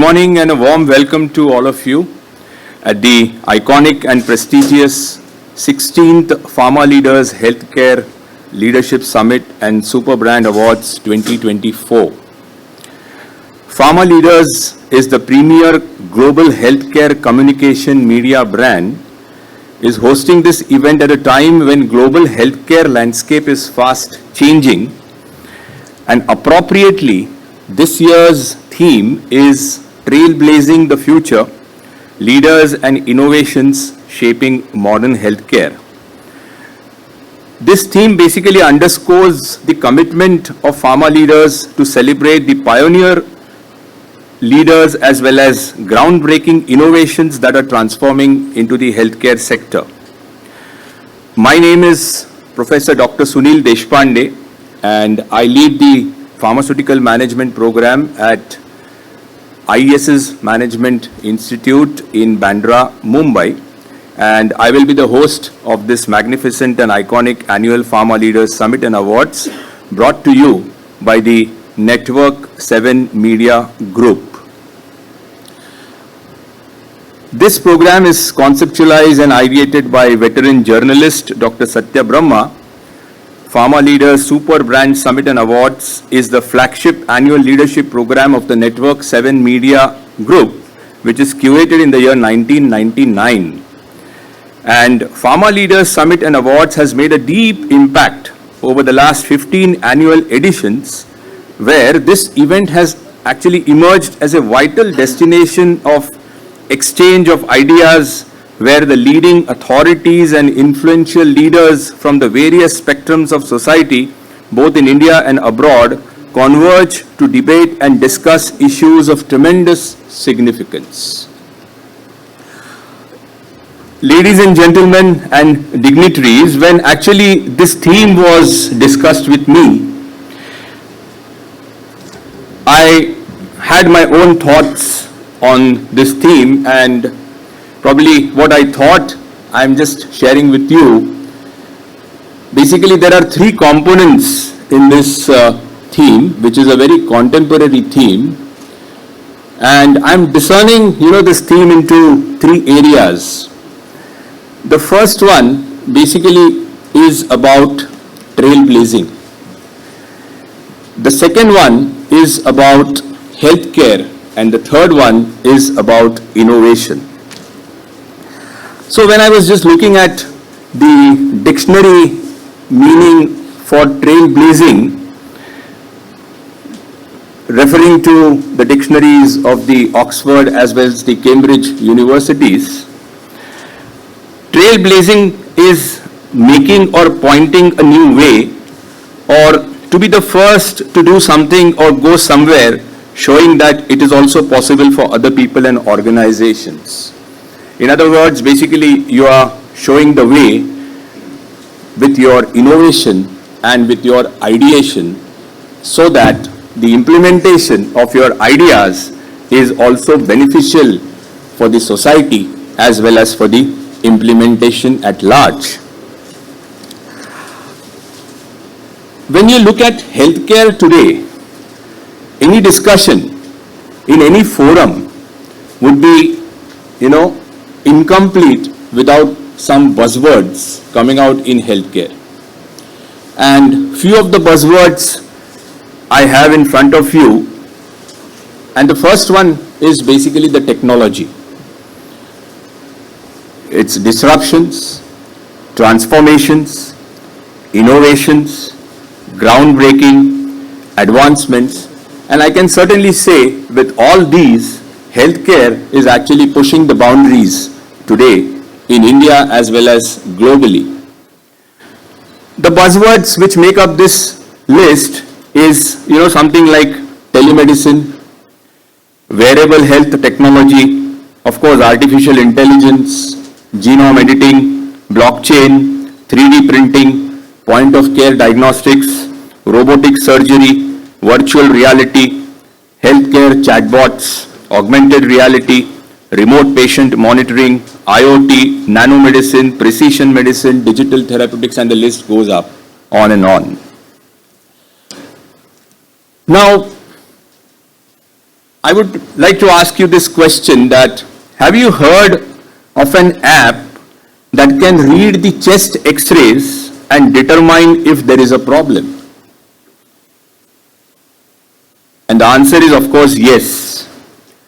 morning and a warm welcome to all of you at the iconic and prestigious 16th Pharma Leaders Healthcare Leadership Summit and Super Brand Awards 2024. Pharma Leaders is the premier global healthcare communication media brand, is hosting this event at a time when global healthcare landscape is fast changing, and appropriately this year's theme is Trailblazing the Future, Leaders and Innovations Shaping Modern Healthcare. This theme basically underscores the commitment of pharma leaders to celebrate the pioneer leaders as well as groundbreaking innovations that are transforming into the healthcare sector. My name is Professor Dr. Suneel Deshpande, and I lead the Pharmaceutical Management Program at IES's Management Institute in Bandra, Mumbai, and I will be the host of this magnificent and iconic annual Pharma Leaders Summit and Awards brought to you by the Network 7 Media Group. This program is conceptualized and ideated by veteran journalist Dr. Satya Brahma. Pharma Leaders Super Brand Summit and Awards is the flagship annual leadership program of the Network 7 Media Group, which is curated in the year 1999. And Pharma Leaders Summit and Awards has made a deep impact over the last 15 annual editions, where this event has actually emerged as a vital destination of exchange of ideas, where the leading authorities and influential leaders from the various spectrums of society, both in India and abroad, converge to debate and discuss issues of tremendous significance. Ladies and gentlemen and dignitaries, when actually this theme was discussed with me, I had my own thoughts on this theme, and probably what I thought I'm just sharing with you. Basically, there are three components in this theme, which is a very contemporary theme, and I'm discerning, this theme into three areas. The first one basically is about trailblazing. The second one is about healthcare, and the third one is about innovation. So when I was just looking at the dictionary meaning for trailblazing, referring to the dictionaries of the Oxford as well as the Cambridge universities, trailblazing is making or pointing a new way, or to be the first to do something or go somewhere, showing that it is also possible for other people and organizations. In other words, basically you are showing the way with your innovation and with your ideation, so that the implementation of your ideas is also beneficial for the society as well as for the implementation at large. When you look at healthcare today, any discussion in any forum would be, incomplete without some buzzwords coming out in healthcare. And few of the buzzwords I have in front of you, and the first one is basically the technology. It's disruptions, transformations, innovations, groundbreaking, advancements, and I can certainly say with all these, healthcare is actually pushing the boundaries today in India as well as globally. The buzzwords which make up this list is, something like telemedicine, wearable health technology, of course artificial intelligence, genome editing, blockchain, 3D printing, point of care diagnostics, robotic surgery, virtual reality, healthcare chatbots, augmented reality, remote patient monitoring, IoT, nanomedicine, precision medicine, digital therapeutics, and the list goes up on and on. Now, I would like to ask you this question that, have you heard of an app that can read the chest x-rays and determine if there is a problem? And the answer is, of course, yes.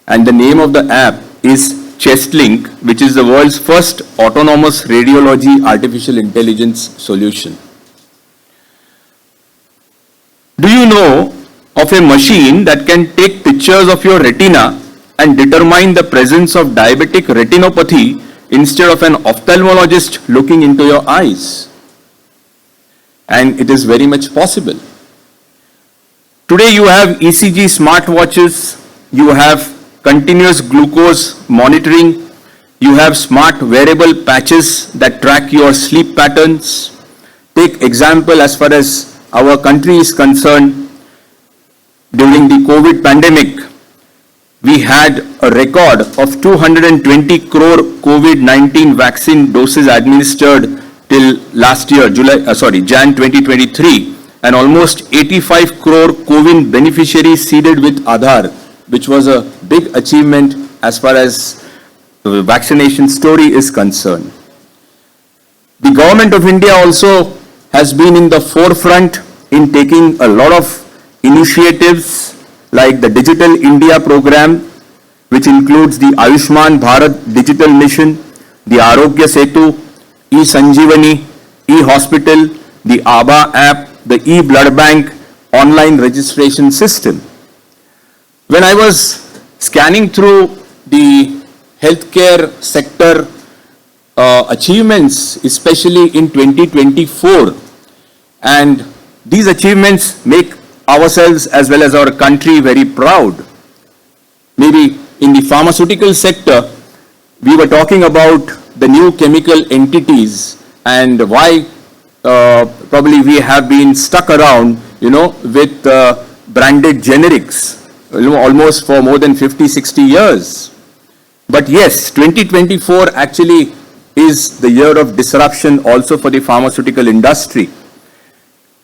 And the name of the app is ChestLink, which is the world's first autonomous radiology artificial intelligence solution. Do you know of a machine that can take pictures of your retina and determine the presence of diabetic retinopathy instead of an ophthalmologist looking into your eyes? And it is very much possible. Today you have ECG smartwatches, you have continuous glucose monitoring, you have smart wearable patches that track your sleep patterns. Take example as far as our country is concerned. During the COVID pandemic, we had a record of 220 crore COVID-19 vaccine doses administered till last year, Jan 2023. And almost 85 crore COVID beneficiaries seeded with Aadhaar, which was a big achievement as far as the vaccination story is concerned. The government of India also has been in the forefront in taking a lot of initiatives like the Digital India program, which includes the Ayushman Bharat Digital Mission, the Arogya Setu, E-Sanjeevani, E-Hospital, the ABA app, the e-blood bank online registration system. When I was scanning through the healthcare sector achievements, especially in 2024, and these achievements make ourselves as well as our country very proud. Maybe in the pharmaceutical sector, we were talking about the new chemical entities and why probably we have been stuck around, with branded generics, almost for more than 50, 60 years. But yes, 2024 actually is the year of disruption also for the pharmaceutical industry.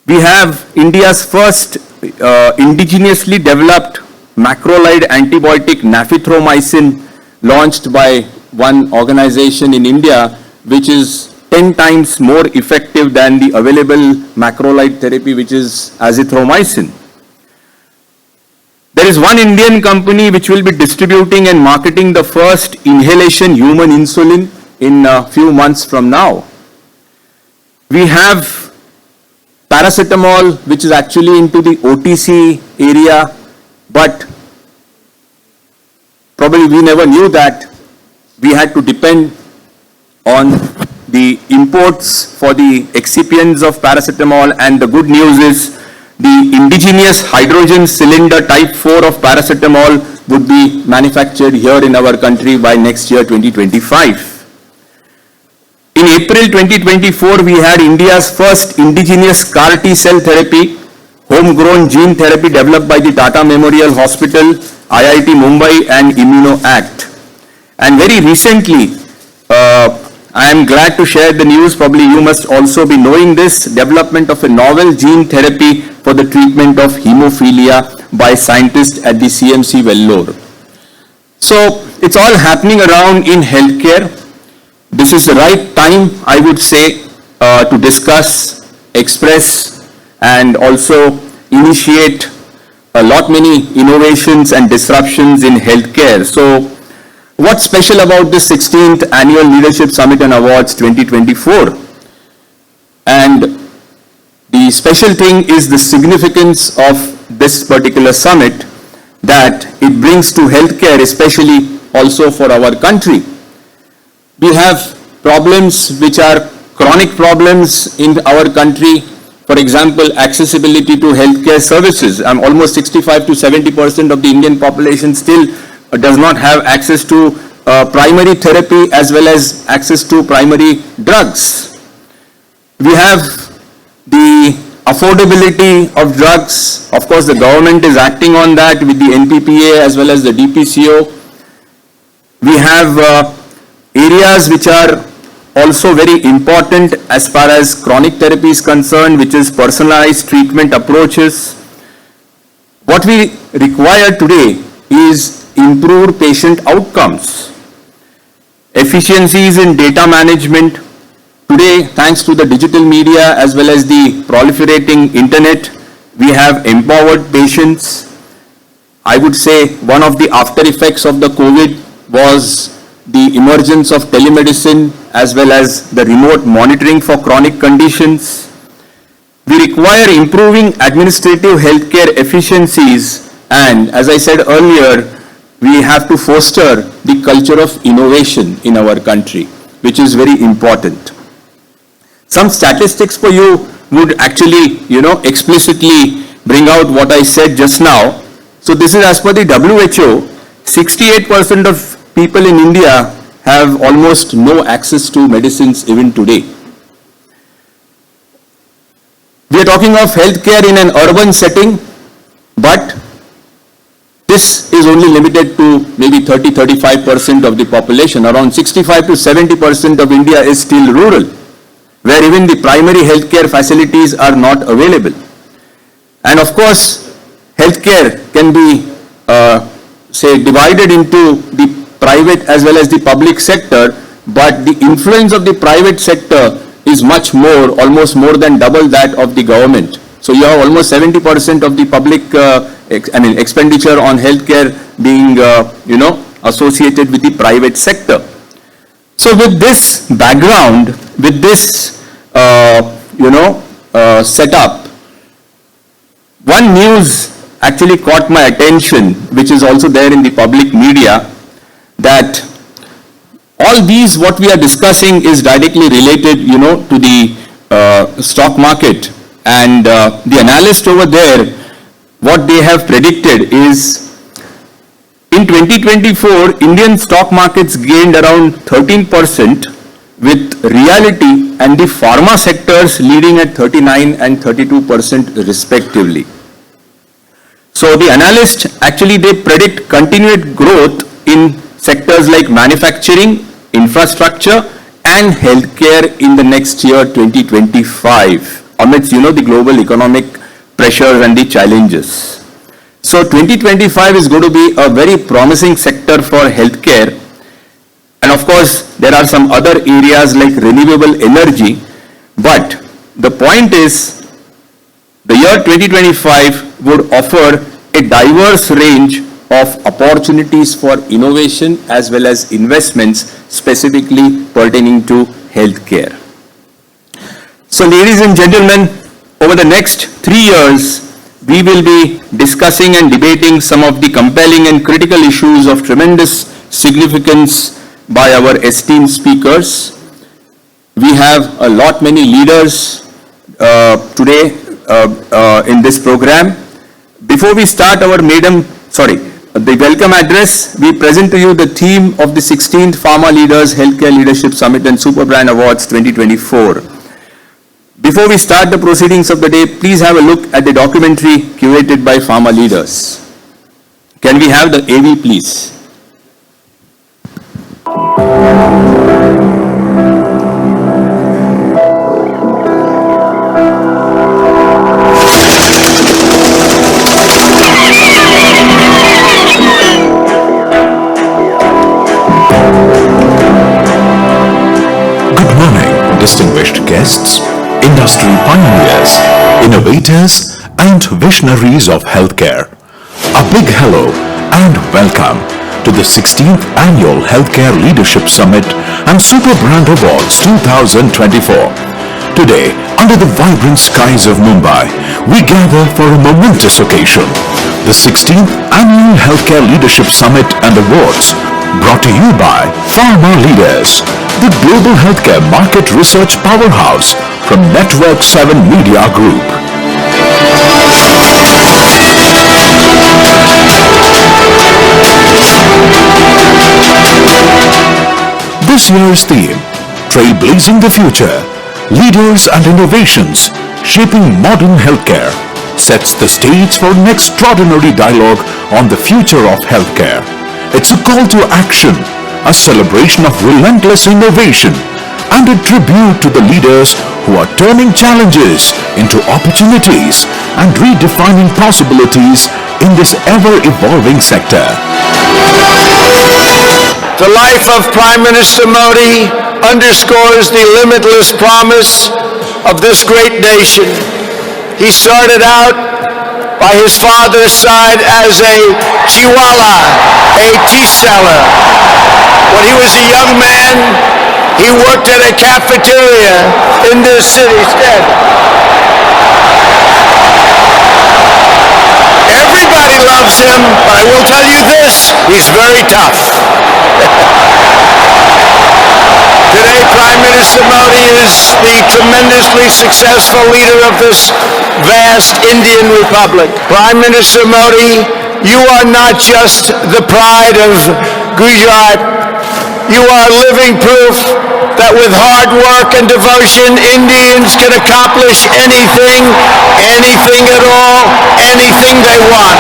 We have India's first indigenously developed macrolide antibiotic nafithromycin launched by one organization in India, which is 10 times more effective than the available macrolide therapy, which is azithromycin. There is one Indian company which will be distributing and marketing the first inhalation human insulin in a few months from now. We have paracetamol, which is actually into the OTC area, but probably we never knew that we had to depend on the imports for the excipients of paracetamol, and the good news is the indigenous hydrogen cylinder type 4 of paracetamol would be manufactured here in our country by next year 2025. In April 2024, we had India's first indigenous CAR T cell therapy, homegrown gene therapy developed by the Tata Memorial Hospital, IIT Mumbai and ImmunoAct. And very recently, I am glad to share the news, probably you must also be knowing this, development of a novel gene therapy for the treatment of hemophilia by scientists at the CMC Vellore. So it's all happening around in healthcare. This is the right time, I would say, to discuss, express, and also initiate a lot many innovations and disruptions in healthcare. So what's special about this 16th Annual Leadership Summit and Awards 2024? And the special thing is the significance of this particular summit, that it brings to healthcare, especially also for our country. We have problems which are chronic problems in our country. For example, accessibility to healthcare services. Almost 65 to 70% of the Indian population still does not have access to primary therapy as well as access to primary drugs. We have the affordability of drugs. Of course, the government is acting on that with the NPPA as well as the DPCO. We have areas which are also very important as far as chronic therapy is concerned, which is personalized treatment approaches. What we require today is improved patient outcomes. Efficiencies in data management. Today, thanks to the digital media as well as the proliferating internet, we have empowered patients. I would say one of the after effects of the COVID was the emergence of telemedicine as well as the remote monitoring for chronic conditions. We require improving administrative healthcare efficiencies, and as I said earlier, we have to foster the culture of innovation in our country, which is very important. Some statistics for you would actually, explicitly bring out what I said just now. So this is as per the WHO, 68% of people in India have almost no access to medicines even today. We are talking of healthcare in an urban setting, but this is only limited to maybe 30-35% of the population. Around 65 to 70% of India is still rural, where even the primary healthcare facilities are not available. And of course, healthcare can be, divided into the private as well as the public sector, but the influence of the private sector is much more, almost more than double that of the government. So you have almost 70% of the public expenditure on healthcare being, associated with the private sector. So with this background, with this, setup, one news actually caught my attention, which is also there in the public media, that all these what we are discussing is directly related, to the stock market. And the analyst over there, what they have predicted is, in 2024, Indian stock markets gained around 13%, with reality and the pharma sectors leading at 39 and 32% respectively. So the analysts actually, they predict continued growth in sectors like manufacturing, infrastructure and healthcare in the next year 2025 amidst the global economic pressures and the challenges. So 2025 is going to be a very promising sector for healthcare, and of course there are some other areas like renewable energy, but the point is the year 2025 would offer a diverse range of opportunities for innovation as well as investments specifically pertaining to healthcare. So ladies and gentlemen, over the next 3 years, we will be discussing and debating some of the compelling and critical issues of tremendous significance by our esteemed speakers. We have a lot many leaders today in this program. Before we start the welcome address, we present to you the theme of the 16th Pharma Leaders Healthcare Leadership Summit and Superbrand Awards 2024. Before we start the proceedings of the day, please have a look at the documentary curated by Pharma Leaders. Can we have the AV, please? Distinguished guests, industry pioneers, innovators and visionaries of healthcare. A big hello and welcome to the 16th Annual Healthcare Leadership Summit and Superbrand Awards 2024. Today, under the vibrant skies of Mumbai, we gather for a momentous occasion, the 16th Annual Healthcare Leadership Summit and Awards, brought to you by Pharma Leaders, the global healthcare market research powerhouse from Network 7 Media Group. This year's theme, Trailblazing the Future, Leaders and Innovations Shaping Modern Healthcare, sets the stage for an extraordinary dialogue on the future of healthcare. It's a call to action, a celebration of relentless innovation, and a tribute to the leaders who are turning challenges into opportunities and redefining possibilities in this ever-evolving sector. The life of Prime Minister Modi underscores the limitless promise of this great nation. He started out by his father's side as a jiwala, a tea seller. When he was a young man, he worked at a cafeteria in this city. Everybody loves him, but I will tell you this, he's very tough. Today, Prime Minister Modi is the tremendously successful leader of this vast Indian Republic. Prime Minister Modi, you are not just the pride of Gujarat. You are living proof that with hard work and devotion, Indians can accomplish anything, anything at all, anything they want.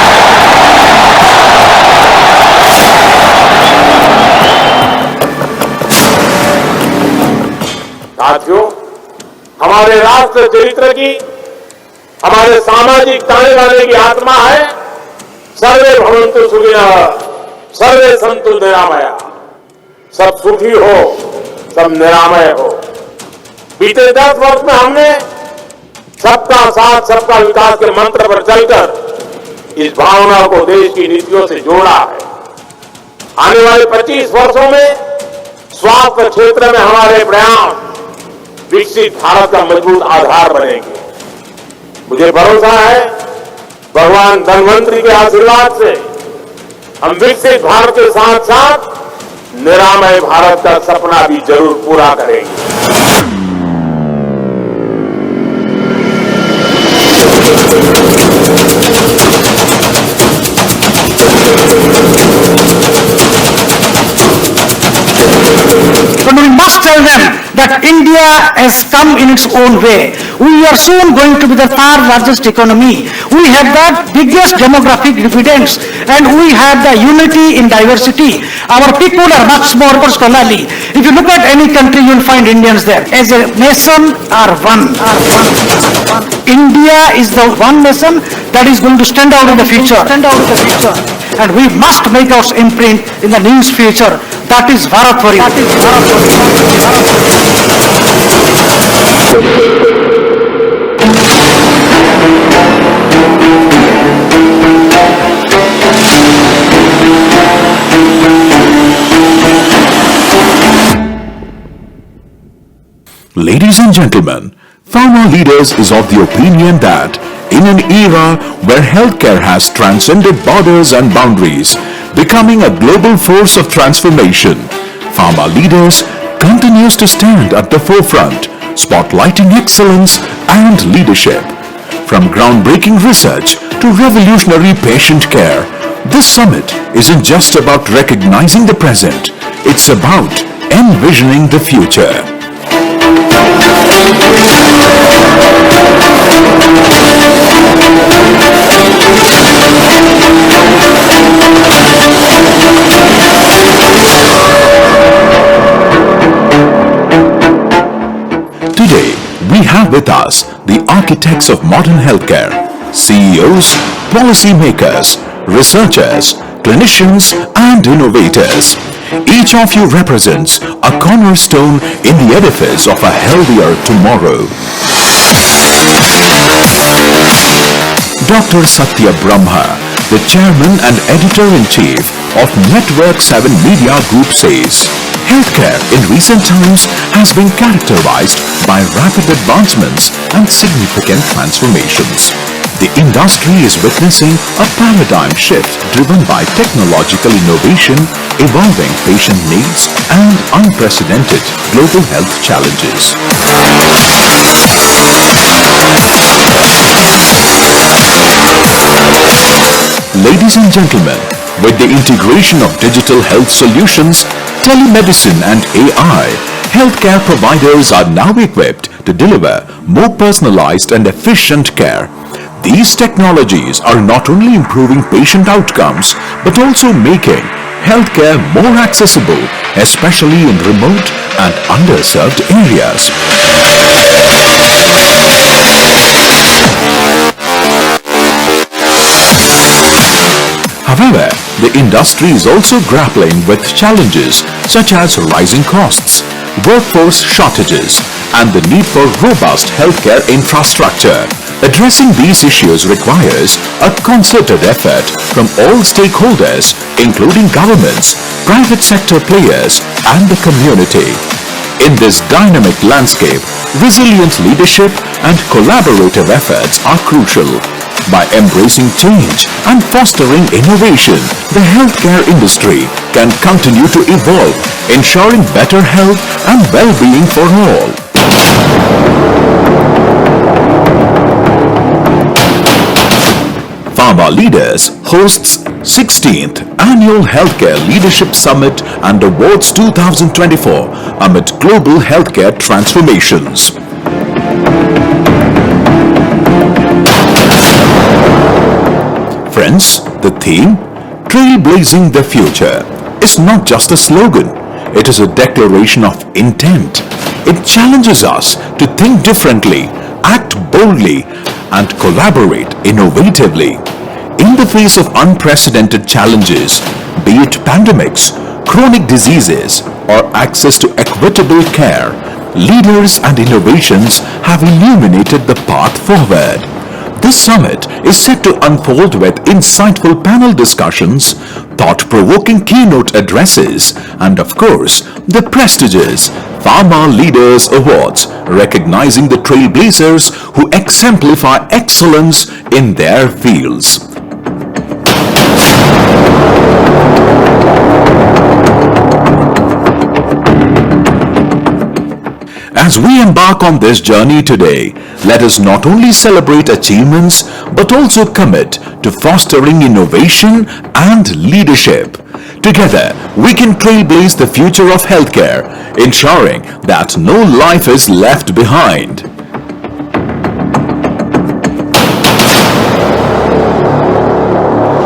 साथियों, हमारे राष्ट्र चरित्र की, हमारे सामाजिक ताने बाने की आत्मा है सर्वे भवन्तु सुखिनः, सर्वे सन्तु निरामया। सब सुखी हो, सब निरामय हो। बीते 10 वर्ष में हमने सबका साथ सबका विकास के मंत्र पर चलकर इस भावना को देश की नीतियों से जोड़ा है। आने वाले 25 वर्षों में स्वास्थ्य क्षेत्र में हमारे प्रयास विकसित भारत का मजबूत आधार बनेंगे। मुझे भरोसा है भगवान धन्वंतरी के आशीर्वाद से हम विकसित भारत के साथ साथ निरामय भारत का सपना भी जरूर पूरा करेंगे। But we must tell them that India has come in its own way. We are soon going to be the third largest economy. We have the biggest demographic dividends and we have the unity in diversity. Our people are much more scholarly. If you look at any country, you will find Indians there. As a nation, are one. India is the one nation that is going to stand out in the future. And we must make our imprint in the near future. That is Bharat for you. Ladies and gentlemen, Pharma Leaders is of the opinion that in an era where healthcare has transcended borders and boundaries, becoming a global force of transformation, Pharma Leaders continues to stand at the forefront, spotlighting excellence and leadership. From groundbreaking research to revolutionary patient care, this summit isn't just about recognizing the present, it's about envisioning the future. Today, we have with us the architects of modern healthcare, CEOs, policymakers, researchers, clinicians and innovators. Each of you represents a cornerstone in the edifice of a healthier tomorrow. Dr. Satya Brahma, the chairman and editor-in-chief of Network 7 Media Group says, healthcare in recent times has been characterized by rapid advancements and significant transformations. The industry is witnessing a paradigm shift driven by technological innovation, evolving patient needs, and unprecedented global health challenges. Ladies and gentlemen, with the integration of digital health solutions, telemedicine and AI, healthcare providers are now equipped to deliver more personalized and efficient care. These technologies are not only improving patient outcomes, but also making healthcare more accessible, especially in remote and underserved areas. However, the industry is also grappling with challenges such as rising costs, workforce shortages, and the need for robust healthcare infrastructure. Addressing these issues requires a concerted effort from all stakeholders, including governments, private sector players, and the community. In this dynamic landscape, resilient leadership and collaborative efforts are crucial. By embracing change and fostering innovation, the healthcare industry can continue to evolve, ensuring better health and well-being for all. Pharma Leaders hosts 16th Annual Healthcare Leadership Summit and Awards 2024 amid global healthcare transformations. Friends, the theme, Trailblazing the Future, is not just a slogan. It is a declaration of intent. It challenges us to think differently, act boldly, and collaborate innovatively. In the face of unprecedented challenges, be it pandemics, chronic diseases, or access to equitable care, leaders and innovations have illuminated the path forward. This summit is set to unfold with insightful panel discussions, thought-provoking keynote addresses, and of course, the prestigious Pharma Leaders Awards, recognizing the trailblazers who exemplify excellence in their fields. As we embark on this journey today, let us not only celebrate achievements but also commit to fostering innovation and leadership. Together, we can trailblaze the future of healthcare, ensuring that no life is left behind.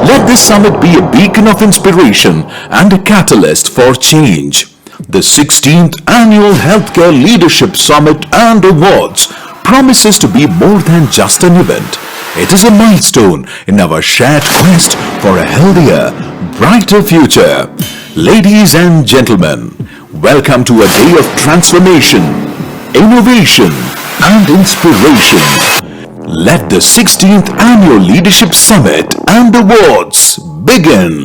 Let this summit be a beacon of inspiration and a catalyst for change. The 16th Annual Healthcare Leadership Summit and Awards promises to be more than just an event. It is a milestone in our shared quest for a healthier, brighter future. Ladies and gentlemen, welcome to a day of transformation, innovation, and inspiration. Let the 16th Annual Leadership Summit and Awards begin.